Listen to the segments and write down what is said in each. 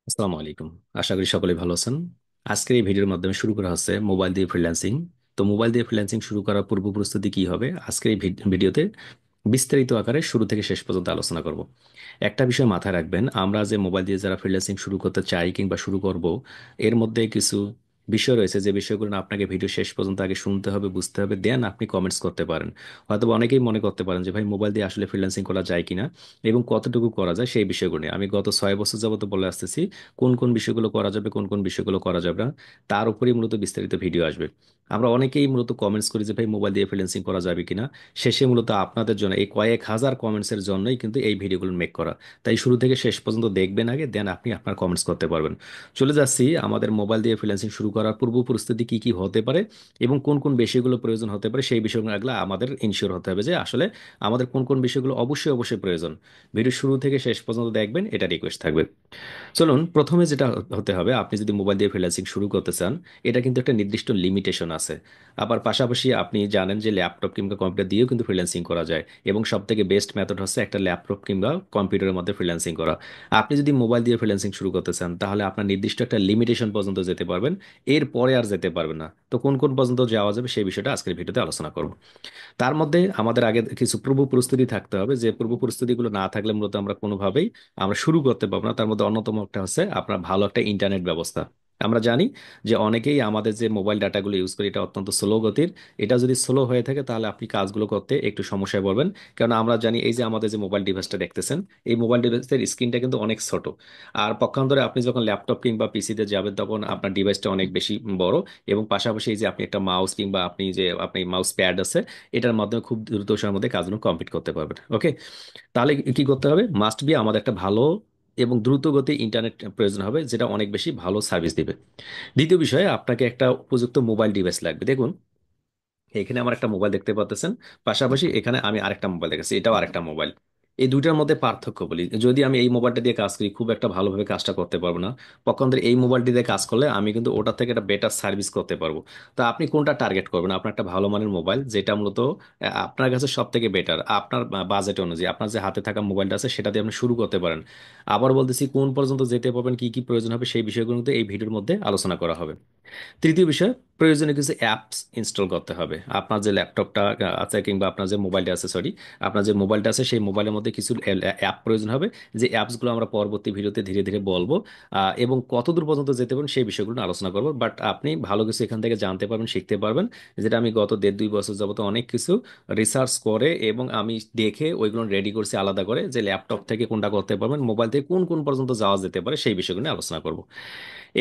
আসসালামু আলাইকুম। আশা করি সকলেই ভালো আছেন। আজকের এই ভিডিওর মাধ্যমে শুরু করা হচ্ছে মোবাইল দিয়ে ফ্রিল্যান্সিং। তো মোবাইল দিয়ে ফ্রিল্যান্সিং শুরু করার পূর্ব প্রস্তুতি কি হবে আজকের এই ভিডিওতে বিস্তারিত আকারে শুরু থেকে শেষ পর্যন্ত আলোচনা করব। একটা বিষয় মাথায় রাখবেন, আমরা যে মোবাইল দিয়ে যারা ফ্রিল্যান্সিং শুরু করতে চাই কিংবা শুরু করব, এর মধ্যে কিছু বিষয় রয়েছে যে বিষয়গুলো না আপনাকে ভিডিও শেষ পর্যন্ত আগে শুনতে হবে, বুঝতে হবে, দেন আপনি কমেন্টস করতে পারেন। হয়তো অনেকেই মনে করতে পারেন যে ভাই মোবাইল দিয়ে আসলে ফ্রিল্যান্সিং করা যায় কিনা এবং কতটুকু করা যায়, সেই বিষয়গুলো নিয়ে আমি গত 6 বছর যাবত বলে আসতেছি কোন কোন বিষয়গুলো করা যাবে, কোন কোন বিষয়গুলো করা যাবে না, তার উপরেই মূলত বিস্তারিত ভিডিও আসবে। আমরা অনেকেই মূলত কমেন্টস করি যে ভাই মোবাইল দিয়ে ফ্রিল্যান্সিং করা যাবে কিনা। শেষে মূলত আপনাদের জন্য এই কয়েক হাজার কমেন্টসের জন্যই কিন্তু এই ভিডিওগুলো মেক করা। তাই শুরু থেকে শেষ পর্যন্ত দেখবেন আগে, দেন আপনি আপনার কমেন্টস করতে পারবেন। চলে যাচ্ছি আমাদের মোবাইল দিয়ে ফ্রিল্যান্সিং শুরু করার পূর্ব পরিস্থিতি কি কি হতে পারে এবং কোন কোন বিষয়গুলো প্রয়োজন হতে পারে, সেই বিষয়গুলো আগলা আমাদের ইনশিওর হতে হবে যে আসলে আমাদের কোন কোন বিষয়গুলো অবশ্যই অবশ্যই প্রয়োজন। ভিডিও শুরু থেকে শেষ পর্যন্ত দেখবেন, এটা রিকোয়েস্ট থাকবে। চলুন, প্রথমে যেটা হতে হবে, আপনি যদি মোবাইল দিয়ে ফ্রিল্যান্সিং শুরু করতে চান, এটা কিন্তু একটা নির্দিষ্ট লিমিটেশন আছে। আবার পাশাপাশি আপনি জানেন যে ল্যাপটপ কিংবা কম্পিউটার দিয়েও কিন্তু ফ্রিল্যান্সিং করা যায় এবং সব থেকে বেস্ট মেথড হচ্ছে একটা ল্যাপটপ কিংবা কম্পিউটারের মধ্যে ফ্রিল্যান্সিং করা। আপনি যদি মোবাইল দিয়ে ফ্রিল্যান্সিং শুরু করতে চান তাহলে আপনার নির্দিষ্ট একটা লিমিটেশন পর্যন্ত যেতে পারবেন, এর পরে আর যেতে পারবেন না। তো কোন কোন পর্যন্ত যাওয়া যাবে সেই বিষয়টা আজকের ভিডিওতে আলোচনা করব। তার মধ্যে আমাদের আগে কিছু পূর্ব প্রস্তুতি থাকতে হবে, যে পূর্ব প্রস্তুতিগুলো না থাকলে মূলত আমরা কোনোভাবেই আমরা শুরু করতে পারবো না। তার মধ্যে অন্যতম একটা হচ্ছে আপনার ভালো একটা ইন্টারনেট ব্যবস্থা। আমরা জানি যে অনেকেই আমাদের যে মোবাইল ডাটাগুলো ইউজ করি এটা অত্যন্ত স্লো গতির। এটা যদি স্লো হয়ে থাকে তাহলে আপনি কাজগুলো করতে একটু সমস্যায় পড়বেন। কারণ আমরা জানি এই যে আমাদের যে মোবাইল ডিভাইসটা দেখতেছেন, এই মোবাইল ডিভাইসের স্ক্রিনটা কিন্তু অনেক ছোট। আর পক্ষান্তরে আপনি যখন ল্যাপটপ কিংবা পিসিতে যাবেন তখন আপনার ডিভাইসটা অনেক বেশি বড়। এবং পাশাপাশি এই যে আপনি একটা মাউস কিংবা আপনি মাউস প্যাড আছে, এটার মাধ্যমে খুব দ্রুত সময়ের মধ্যে কাজগুলো কমপ্লিট করতে পারবেন। ওকে, তাহলে কি করতে হবে, মাস্ট বি আমাদের একটা ভালো এবং দ্রুত গতি ইন্টারনেট প্রয়োজন হবে, যেটা অনেক বেশি ভালো সার্ভিস দিবে। দ্বিতীয় বিষয়ে আপনাকে একটা উপযুক্ত মোবাইল ডিভাইস লাগবে। দেখুন, এখানে আমার একটা মোবাইল দেখতে পাচ্ছেন, পাশাপাশি এখানে আমি আরেকটা মোবাইল দেখেছি, এটাও আরেকটা মোবাইল। এই দুইটার মধ্যে পার্থক্য বলি, যদি আমি এই মোবাইলটা দিয়ে কাজ করি খুব একটা ভালোভাবে কাজটা করতে পারবো না। পক্ষান্তরে এই মোবাইলটি দিয়ে কাজ করলে আমি কিন্তু ওটার থেকে একটা বেটার সার্ভিস করতে পারবো। তো আপনি কোনটা টার্গেট করবেন? আপনার একটা ভালো মানের মোবাইল যেটা মূলত আপনার কাছে সব থেকে বেটার, আপনার বাজেট অনুযায়ী আপনার যে হাতে থাকা মোবাইলটা আছে সেটা দিয়ে আপনি শুরু করতে পারেন। আবার বলতেছি, কোন পর্যন্ত যেতে পারবেন, কি কি প্রয়োজন হবে, সেই বিষয়গুলো কিন্তু এই ভিডিওর মধ্যে আলোচনা করা হবে। তৃতীয় বিষয়, প্রয়োজনীয় কিছু অ্যাপস ইনস্টল করতে হবে। আপনার যে ল্যাপটপটা আছে কিংবা আপনার যে মোবাইলটা আছে, সরি, আপনার যে মোবাইলটা আছে সেই মোবাইলের মধ্যে কিছু অ্যাপ প্রয়োজন হবে, যে অ্যাপসগুলো আমরা পরবর্তী ভিডিওতে ধীরে ধীরে বলবো। এবং কতদূর পর্যন্ত যেতে পারেন সেই বিষয়গুলো নিয়ে আলোচনা করবো। বাট আপনি ভালো কিছু এখান থেকে জানতে পারবেন, শিখতে পারবেন, যেটা আমি গত 1.5-2 বছর যাবত অনেক কিছু রিসার্চ করে এবং আমি দেখে ওইগুলো রেডি করছি আলাদা করে, যে ল্যাপটপ থেকে কোনটা করতে পারবেন, মোবাইল থেকে কোন কোন পর্যন্ত যাওয়া যেতে পারে, সেই বিষয়গুলো নিয়ে আলোচনা করব।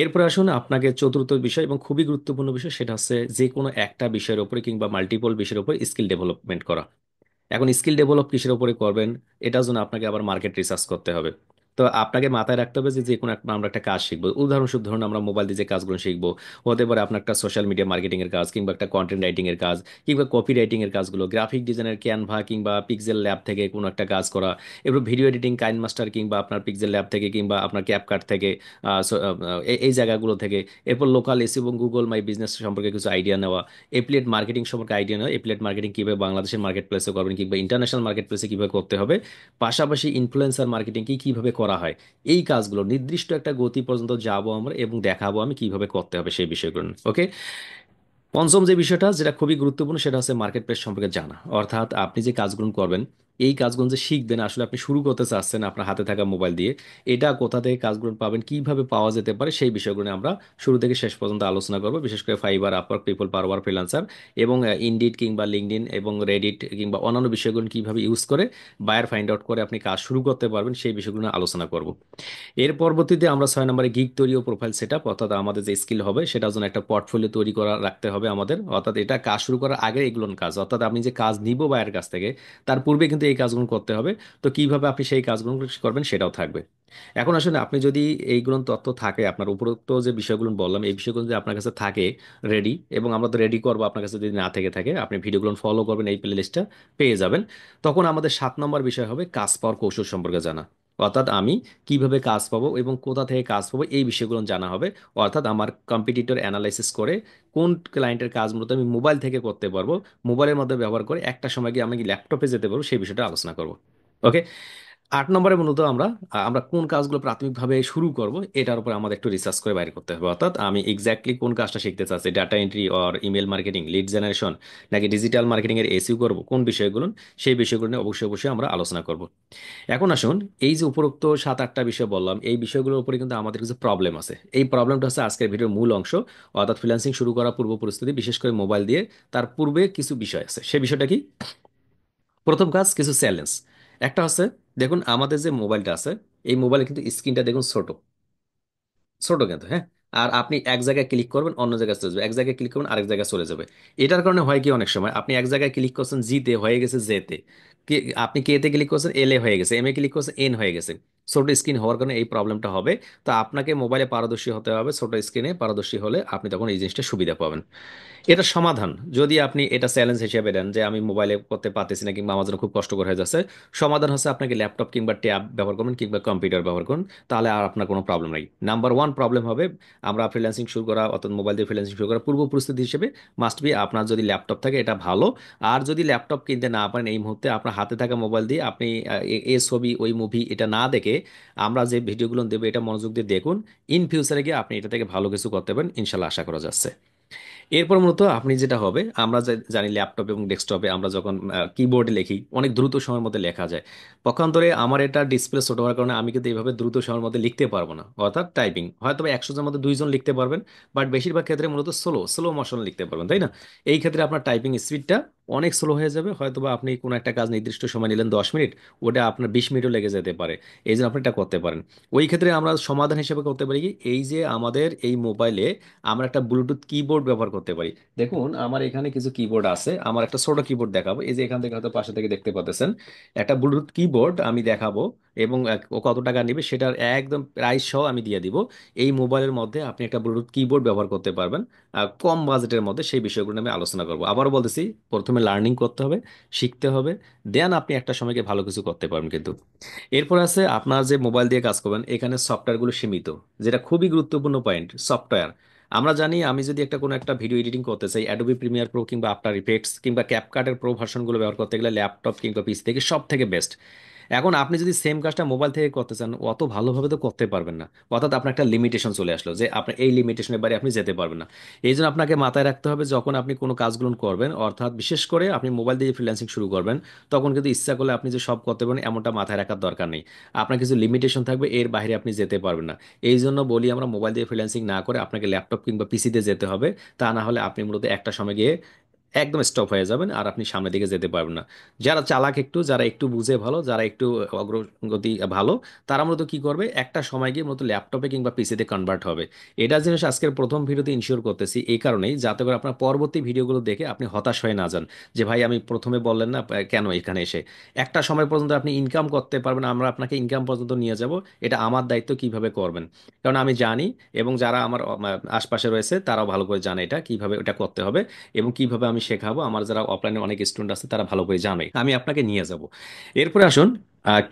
এরপরে আসুন আপনাকে চতুর্থ বিষয় এবং খুবই গুরুত্বপূর্ণ বিষয়, সেটা হচ্ছে যে কোনো একটা বিষয়ের উপরে কিংবা মাল্টিপল বিষয়ের উপরে স্কিল ডেভেলপমেন্ট করা। এখন স্কিল ডেভেলপ কিসের উপরে করবেন, এটার জন্য আপনাকে আবার মার্কেট রিসার্চ করতে হবে। তো আপনাকে মাথায় রাখতে হবে যে যে কোনো আমরা একটা কাজ শিখবো, উদাহরণস্বরূপ ধরুন আমরা মোবাইল দিয়ে যে কাজগুলো শিখবো, হতে পারে আপনার একটা সোশ্যাল মিডিয়া মার্কেটিং এর কাজ কিংবা একটা কন্টেন্ট রাইটিং এর কাজ কিংবা কপি রাইটিং এর কাজগুলো, গ্রাফিক ডিজাইনের ক্যানভা কিংবা পিক্সেল ল্যাব থেকে কোনো একটা কাজ করা, এরপর ভিডিও এডিটিং কাইন মাস্টার কিংবা আপনার পিক্সেল ল্যাব থেকে কিংবা আপনার ক্যাপকাট থেকে, এই জায়গাগুলো থেকে। এরপর লোকাল এসি এবং গুগল মাই বিজনেস সম্পর্কে কিছু আইডিয়া নেওয়া, এফিলিয়েট মার্কেটিং সম্পর্কে আইডিয়া নেওয়া, এফিলিয়েট মার্কেটিং কিভাবে বাংলাদেশের মার্কেট প্লেসে করবেন কিংবা ইন্টারন্যাশনাল মার্কেট প্লেসে কিভাবে করতে হবে, পাশাপাশি ইনফ্লুয়েন্সার মার্কেটিং কি কিভাবে করা হয়, এই কাজগুলো নির্দিষ্ট একটা গতি পর্যন্ত যাবো আমরা এবং দেখাবো আমি কিভাবে করতে হবে সেই বিষয়গুলো। ওকে, পঞ্চম যে বিষয়টা যেটা খুবই গুরুত্বপূর্ণ সেটা হচ্ছে মার্কেট প্লেস সম্পর্কে জানা। অর্থাৎ আপনি যে কাজগুলো করবেন, এই কাজগুলো যে শিখবেন, আসলে আপনি শুরু করতে চাচ্ছেন আপনার হাতে থাকা মোবাইল দিয়ে, এটা কোথা থেকে কাজগুলো পাবেন, কিভাবে পাওয়া যেতে পারে, সেই বিষয়গুলো নিয়ে আমরা শুরু থেকে শেষ পর্যন্ত আলোচনা করব। বিশেষ করে ফাইবার, আপওয়ার্ক, পিপল পাওয়ার, ফ্রিল্যান্সার এবং ইনডিড কিংবা লিঙ্কডইন এবং রেডিট কিংবা অন্যান্য বিষয়গুলো কিভাবে ইউজ করে বায়ার ফাইন্ড আউট করে আপনি কাজ শুরু করতে পারবেন, সেই বিষয়গুলো নিয়ে আলোচনা করব। এর পরবর্তীতে আমরা 6 নম্বরে গিগ তৈরি ও প্রোফাইল সেট আপ, অর্থাৎ আমাদের যে স্কিল হবে সেটার জন্য একটা পোর্টফোলিও তৈরি করা রাখতে হবে আমাদের। অর্থাৎ এটা কাজ শুরু করার আগে এগুলোর কাজ, অর্থাৎ আপনি যে কাজ নিব বায়ের কাছ থেকে তার পূর্বে কিন্তু এই কাজগুলো করতে হবে। তো কিভাবে আপনি সেই কাজগুলো করবেন সেটাও থাকবে। এখন আসলে আপনি যদি এইগুলো তথ্য থাকে, আপনার উপরোক্ত যে বিষয়গুলো বললাম এই বিষয়গুলো যদি আপনার কাছে থাকে রেডি, এবং আমরা তো রেডি করবো, আপনার কাছে যদি না থেকে থাকে আপনি ভিডিওগুলো ফলো করবেন, এই প্লে লিস্টটা পেয়ে যাবেন। তখন আমাদের 7 নম্বর বিষয় হবে কাজ পাওয়ার কৌশল সম্পর্কে জানা। অর্থাৎ আমি কিভাবে কাজ পাবো এবং কোথা থেকে কাজ পাবো এই বিষয়গুলো জানা হবে। অর্থাৎ আমার কম্পিটিটর অ্যানালাইসিস করে কোন ক্লায়েন্টের কাজ মূলত আমি মোবাইল থেকে করতে পারবো, মোবাইলের মধ্যে ব্যবহার করে একটা সময় গিয়ে আমি ল্যাপটপে যেতে পারবো, সেই বিষয়টা আলোচনা করবো। ওকে, 8 নম্বরে মূলত আমরা আমরা কোন কাজগুলো প্রাথমিকভাবে শুরু করব এটার উপর আমাদের একটু রিসার্চ করে বাইর করতে হবে। অর্থাৎ আমি এক্স্যাক্টলি কোন কাজটা শিখতে চাচ্ছি, data entry or email marketing, lead generation, নাকি ডিজিটাল মার্কেটিং এর এসইও করব, কোন বিষয়গুলো, সেই বিষয়গুলো নিয়ে অবশ্যই অবশ্যই আমরা আলোচনা করব। এখন আসুন, এই যে উপরোক্ত 7-8টা বিষয় বললাম, এই বিষয়গুলোর উপরে কিন্তু আমাদের কিছু প্রবলেম আছে। এই প্রবলেমটা হচ্ছে আজকের ভিডিওর মূল অংশ। অর্থাৎ ফ্রিল্যান্সিং শুরু করার পূর্ব পরিস্থিতি, বিশেষ করে মোবাইল দিয়ে, তার পূর্বে কিছু বিষয় আছে। সেই বিষয়টা কি? প্রথম কাজ, কিছু চ্যালেঞ্জ। একটা হচ্ছে, দেখুন আমাদের যে মোবাইলটা আছে, এই মোবাইলে কিন্তু স্ক্রিনটা দেখুন ছোট, ছোট কিন্তু, হ্যাঁ। আর আপনি এক জায়গায় ক্লিক করবেন অন্য জায়গায় চলে যাবে, এক জায়গায় ক্লিক করবেন আরেক জায়গায় চলে যাবে। এটার কারণে হয় কি, অনেক সময় আপনি এক জায়গায় ক্লিক করছেন জিতে, হয়ে গেছে জেতে। আপনি কে তে ক্লিক করছেন এল এ হয়ে গেছে, এম এ ক্লিক করছেন এন হয়ে গেছে। ছোট স্ক্রিন হওয়ার কারণে এই প্রবলেমটা হবে। তো আপনাকে মোবাইলে পারদর্শী হতে হবে, ছোট স্ক্রিনে পারদর্শী হলে আপনি তখন এই জিনিসটা সুবিধা পাবেন। এটা সমাধান, যদি আপনি এটা চ্যালেঞ্জ হিসেবে দেন যে আমি মোবাইলে করতে পারতেছি না কিংবা আমার জন্য খুব কষ্টকর হয়ে যাচ্ছে, সমাধান হচ্ছে আপনাকে ল্যাপটপ কিংবা ট্যাব ব্যবহার করবেন কিংবা কম্পিউটার ব্যবহার করুন। তাহলে আর আপনার কোনো প্রবলেম নেই। নাম্বার ওয়ান প্রবলেম হবে, আমরা ফ্রিল্যান্সিং শুরু করা অর্থাৎ মোবাইল দিয়ে ফ্রিল্যান্সিং শুরু করা পূর্ব প্রস্তুতি হিসেবে মাস্ট বি আপনার যদি ল্যাপটপ থাকে এটা ভালো। আর যদি ল্যাপটপ কিনতে না পারেন, এই মুহূর্তে আপনার হাতে থাকা মোবাইল দিয়ে আপনি এই ছবি ওই মুভি এটা না দেখে আমরা যে ভিডিওগুলো দেবো এটা মনোযোগ দিয়ে দেখুন। ইন ফিউচারে গিয়ে আপনি এটা থেকে ভালো কিছু করতে পারেন ইনশাল্লাহ, আশা করা যাচ্ছে। এরপর মূলত আপনি যেটা হবে, আমরা জানি ল্যাপটপ এবং ডেস্কটপে আমরা যখন কিবোর্ডে লিখি অনেক দ্রুত সময়ের মধ্যে লেখা যায়। পক্ষান্তরে আমার এটা ডিসপ্লে ছোট হওয়ার কারণে আমি কিন্তু এইভাবে দ্রুত সময়ের মধ্যে লিখতে পারবো না। অর্থাৎ টাইপিং হয়তো 100 জনের মধ্যে 2 জন লিখতে পারবেন, বাট বেশিরভাগ ক্ষেত্রে মূলত স্লো স্লো মোশন লিখতে পারবেন, তাই না? এই ক্ষেত্রে আপনার টাইপিং স্পিডটা অনেক স্লো হয়ে যাবে। হয়তোবা আপনি কোনো একটা কাজ নির্দিষ্ট সময় নিলেন 10 মিনিট, ওটা আপনার 20 মিনিটও লেগে যেতে পারে। এই জন্য আপনি এটা করতে পারেন। ওই ক্ষেত্রে আমরা সমাধান হিসেবে করতে পারি কি, এই যে আমাদের এই মোবাইলে আমরা একটা ব্লুটুথ কিবোর্ড ব্যবহার করতে পারি। দেখুন আমার এখানে কিছু কিবোর্ড আছে, আমার একটা ছোট কিবোর্ড দেখাবো, এই যে এখান থেকে হয়তো পাশে থেকে দেখতে পাচ্ছেন একটা ব্লুটুথ কিবোর্ড আমি দেখাবো। এবং ও কত টাকা নেবে সেটার একদম প্রাইস সহ আমি দিয়ে দিব। এই মোবাইলের মধ্যে আপনি একটা ব্লুটুথ কিবোর্ড ব্যবহার করতে পারবেন কম বাজেটের মধ্যে। সেই বিষয়গুলো নিয়ে আমি আলোচনা করবো। আবারও বলতেছি, প্রথমে লার্নিং করতে হবে, শিখতে হবে, দেন আপনি একটা সময়কে ভালো কিছু করতে পারবেন কিন্তু। এরপর আছে আপনার যে মোবাইল দিয়ে কাজ করবেন, এখানে সফটওয়্যারগুলো সীমিত, যেটা খুবই গুরুত্বপূর্ণ পয়েন্ট, সফটওয়্যার। আমরা জানি আমি যদি একটা কোনো একটা ভিডিও এডিটিং করতে চাই, অ্যাডোবি প্রিমিয়ার প্রো কিংবা আফটার ইফেক্টস কিংবা ক্যাপকাটের প্রো ভার্সনগুলো ব্যবহার করতে গেলে ল্যাপটপ কিংবা পিসি থেকে সব থেকে বেস্ট। এখন আপনি যদি সেম কাজটা মোবাইল থেকে করতে চান, অত ভালোভাবে তো করতে পারবেন না। অর্থাৎ আপনার একটা লিমিটেশন চলে আসলো যে আপনার এই লিমিটেশনের বাইরে আপনি যেতে পারবেন না। এই জন্য আপনাকে মাথায় রাখতে হবে, যখন আপনি কোনো কাজগুলো করবেন, অর্থাৎ বিশেষ করে আপনি মোবাইল দিয়ে ফ্রিল্যান্সিং শুরু করবেন, তখন কিন্তু ইচ্ছা করলে আপনি যে সব করতে পারেন এমনটা মাথায় রাখার দরকার নেই। আপনার কিছু লিমিটেশন থাকবে, এর বাইরে আপনি যেতে পারবেন না। এই জন্য বলি আমরা, মোবাইল দিয়ে ফ্রিল্যান্সিং না করে আপনাকে ল্যাপটপ কিংবা পিসিতে যেতে হবে। তা না হলে আপনি মূলত একটা সময় গিয়ে একদম স্টপ হয়ে যাবেন আর আপনি সামনের দিকে যেতে পারবেন না। যারা চালাক একটু, যারা একটু বুঝে ভালো, যারা একটু অগ্রগতি ভালো, তারা মূলত কি করবে, একটা সময় গিয়ে মূলত ল্যাপটপে কিংবা পিসিতে কনভার্ট হবে। এটা জিনিস আজকের প্রথম ভিডিওতে ইনশিওর করতেছি এই কারণেই, যাতে করে আপনার পরবর্তী ভিডিওগুলো দেখে আপনি হতাশ হয়ে না যান যে ভাই আমি প্রথমে বললেন না কেন এখানে এসে। একটা সময় পর্যন্ত আপনি ইনকাম করতে পারবেন, আমরা আপনাকে ইনকাম পর্যন্ত নিয়ে যাব। এটা আমার দায়িত্ব কিভাবে করবেন, কারণ আমি জানি এবং যারা আমার আশপাশে রয়েছে তারাও ভালো করে জানে এটা কিভাবে এটা করতে হবে এবং কিভাবে আমি শেখাবো। আমার যারা অফলাইনে অনেক স্টুডেন্ট আছে তারা ভালো করে জানে, আমি আপনাকে নিয়ে যাব। এরপরে আসুন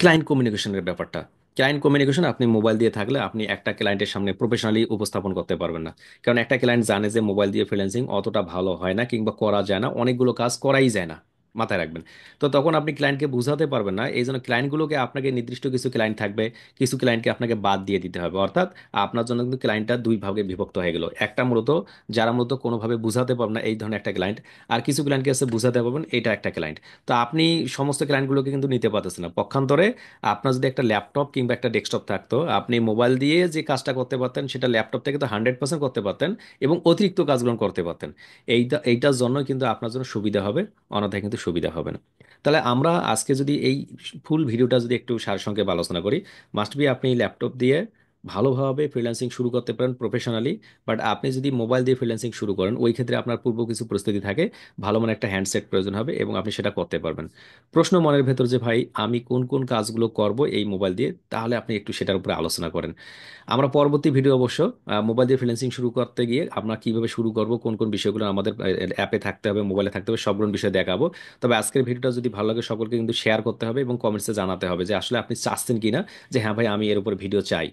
ক্লায়েন্ট কমিউনিকেশনের ব্যাপারটা। ক্লায়েন্ট কমিউনিকেশন আপনি মোবাইল দিয়ে থাকলে আপনি একটা ক্লায়েন্টের সামনে প্রফেশনালি উপস্থাপন করতে পারবেন না। কারণ একটা ক্লায়েন্ট জানে যে মোবাইল দিয়ে ফ্রিল্যান্সিং অতটা ভালো হয় না কিংবা করা যায় না, অনেকগুলো কাজ করাই যায় না, মাথায় রাখবেন। তো তখন আপনি ক্লায়েন্টকে বুঝাতে পারবেন না। এই জন্য ক্লায়েন্টগুলোকে আপনাকে নির্দিষ্ট কিছু ক্লায়েন্ট থাকবে, কিছু ক্লায়েন্টকে আপনাকে বাদ দিয়ে দিতে হবে। অর্থাৎ আপনার জন্য কিন্তু ক্লায়েন্টটা দুই ভাগে বিভক্ত হয়ে গেল। একটা মূলত যারা মূলত কোনোভাবে বুঝাতে পারবেন না, এই ধরনের একটা ক্লায়েন্ট। আর কিছু ক্লায়েন্টকে আছে বুঝাতে পারবেন, এটা একটা ক্লায়েন্ট। তো আপনি সমস্ত ক্লায়েন্টগুলোকে কিন্তু নিতে পারতেছেন না। পক্ষান্তরে আপনার যদি একটা ল্যাপটপ কিংবা একটা ডেস্কটপ থাকতো, আপনি মোবাইল দিয়ে যে কাজটা করতে পারতেন সেটা ল্যাপটপ থেকে তো 100% করতে পারতেন এবং অতিরিক্ত কাজগুলো করতে পারতেন। এইটার জন্য কিন্তু আপনার জন্য সুবিধা হবে, অন্যথায় কিন্তু সুবিধা হবে না। তাহলে আমরা আজকে যদি এই ফুল ভিডিওটা যদি একটু সারসংক্ষেপে আলোচনা করি, মাস্ট বি আপনি ল্যাপটপ দিয়ে ভালোভাবে ফ্রিল্যান্সিং শুরু করতে পারেন প্রফেশনালি। বাট আপনি যদি মোবাইল দিয়ে ফ্রিল্যান্সিং শুরু করেন, ওই ক্ষেত্রে আপনার পূর্ব কিছু প্রস্তুতি থাকে, ভালো মানে একটা হ্যান্ডসেট প্রয়োজন হবে এবং আপনি সেটা করতে পারবেন। প্রশ্ন মনের ভেতর যে ভাই আমি কোন কোন কাজগুলো করব এই মোবাইল দিয়ে, তাহলে আপনি একটু সেটার উপরে আলোচনা করেন। আমরা পরবর্তী ভিডিও অবশ্য মোবাইল দিয়ে ফ্রিল্যান্সিং শুরু করতে গিয়ে আমরা কিভাবে শুরু করব, কোন কোন বিষয়গুলো আমাদের অ্যাপে থাকতে হবে, মোবাইলে থাকতে হবে, সবগুলো বিষয় দেখাবো। তবে আজকের ভিডিওটা যদি ভালো লাগে সকলকে কিন্তু শেয়ার করতে হবে এবং কমেন্টসে জানাতে হবে যে আসলে আপনি চাচ্ছেন কিনা যে হ্যাঁ ভাই আমি এর উপর ভিডিও চাই।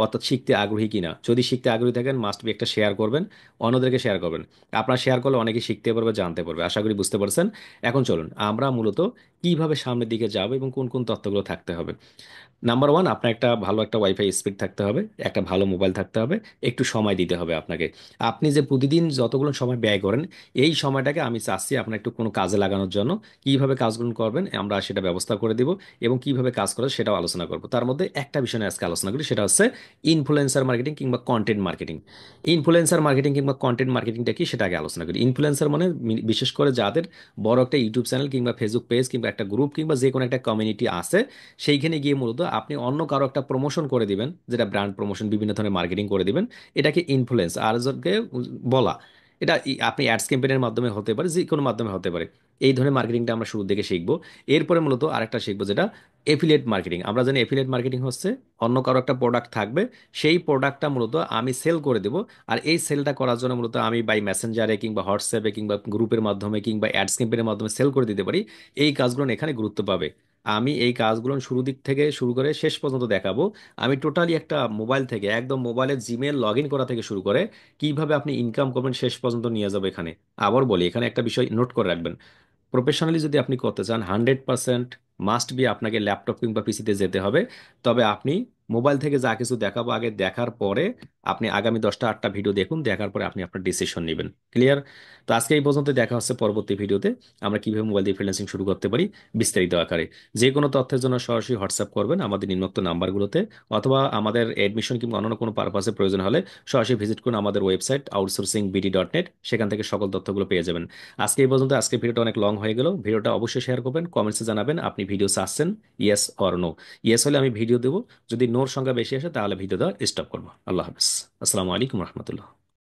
অর্থাৎ শিখতে আগ্রহী কিনা। যদি শিখতে আগ্রহী থাকেন মাস্ট বি একটা শেয়ার করবেন, অন্যদেরকে শেয়ার করবেন। আপনার শেয়ার করলে অনেকে শিখতে পারবে, জানতে পারবে। আশা করি বুঝতে পারছেন। এখন চলুন আমরা মূলত কিভাবে সামনের দিকে যাব এবং কোন কোন তথ্যগুলো থাকতে হবে। নাম্বার ওয়ান, আপনার একটা ভালো একটা ওয়াইফাই স্পিড থাকতে হবে, একটা ভালো মোবাইল থাকতে হবে, একটু সময় দিতে হবে আপনাকে। আপনি যে প্রতিদিন যতগুলো সময় ব্যয় করেন, এই সময়টাকে আমি চাচ্ছি আপনার একটু কোনো কাজে লাগানোর জন্য। কিভাবে কাজগুলো করবেন আমরা সেটা ব্যবস্থা করে দিব, এবং কিভাবে কাজ করে সেটাও আলোচনা করব। তার মধ্যে একটা বিষয় নিয়ে আজকে আলোচনা করি, সেটা হচ্ছে ইনফ্লুয়েন্সার মার্কেটিং কিংবা কন্টেন্ট মার্কেটিং। ইনফ্লুয়েন্সার মার্কেটিং কিংবা কন্টেন্ট মার্কেটিংটা কি সেটা আগে আলোচনা করি। ইনফ্লুয়েন্সার মানে বিশেষ করে যাদের বড় একটা ইউটিউব চ্যানেল কিংবা ফেসবুক পেজ কিংবা একটা গ্রুপ কিংবা যে কোনো একটা কমিউনিটি আছে, সেইখানে গিয়ে মূলত আপনি অন্য কারো একটা প্রমোশন করে দিবেন, যেটা ব্র্যান্ড প্রমোশন, বিভিন্ন ধরনের মার্কেটিং করে দিবেন। এটাকে ইনফ্লুয়েন্স আর যাকে বলা। এটা আপনি অ্যাডস ক্যাম্পেইনের মাধ্যমে হতে পারে, যে কোনো মাধ্যমে হতে পারে। এই ধরনের মার্কেটিংটা আমরা শুরু থেকে শিখবো। এরপরে মূলত আরেকটা শিখবো, যেটা এফিলিয়েট মার্কেটিং। আমরা জানি এফিলিয়েট মার্কেটিং হচ্ছে অন্য কারো একটা প্রোডাক্ট থাকবে, সেই প্রোডাক্টটা মূলত আমি সেল করে দেবো। আর এই সেলটা করার জন্য মূলত আমি বাই মেসেঞ্জারে কিংবা হোয়াটসঅ্যাপে কিংবা গ্রুপের মাধ্যমে কিংবা অ্যাডস ক্যাম্পেইনের মাধ্যমে সেল করে দিতে পারি। এই কাজগুলো এখানে গুরুত্ব পাবে। আমি এই কাজগুলো শুরু দিক থেকে শুরু করে শেষ পর্যন্ত দেখাবো। আমি টোটালি একটা মোবাইল থেকে, একদম মোবাইলে জিমেল লগ ইন করা থেকে শুরু করে কিভাবে আপনি ইনকাম করবেন শেষ পর্যন্ত নিয়ে যাবো এখানে। আবার বলি, এখানে একটা বিষয় নোট করে রাখবেন। প্রফেশনালি যদি আপনি করতে চান, 100% মাস্ট বি আপনাকে ল্যাপটপ কিংবা পিসিতে যেতে হবে। তবে আপনি মোবাইল থেকে যা কিছু দেখাবো, আগে দেখার পরে আপনি আগামী 10টা 8টা ভিডিও দেখুন, দেখার পরে আপনি আপনার ডিসিশন নেবেন। ক্লিয়ার? তো আজকে এই পর্যন্ত, দেখা হচ্ছে পরবর্তী ভিডিওতে। আমরা কিভাবে মোবাইল দিয়ে ফ্রিল্যান্সিং শুরু করতে পারি বিস্তারিত আকারে। যে কোনো তথ্যের জন্য সরাসরি হোয়াটসঅ্যাপ করবেন আমাদের নিম্নোক্ত নাম্বারগুলোতে, অথবা আমাদের এডমিশন কিংবা অন্যান্য কোনো পারপাসে প্রয়োজন হলে সরাসরি ভিজিট করুন আমাদের ওয়েবসাইট outsourcingBD.net। সেখান থেকে সকল তথ্যগুলো পেয়ে যাবেন। আজকে এই পর্যন্ত। আজকে ভিডিওটা অনেক লং হয়ে গেল। ভিডিওটা অবশ্যই শেয়ার করবেন, কমেন্টসে জানাবেন আপনি ভিডিও চাচ্ছেন, ইয়েস অর নো। ইয়েস হলে আমি ভিডিও দেবো, যদি নোর সংখ্যা বেশি আসে তাহলে ভিডিও দেওয়া স্টপ করবো। আল্লাহ হাফেজ। আসসালামু আলাইকুম রহমতুল্লাহ।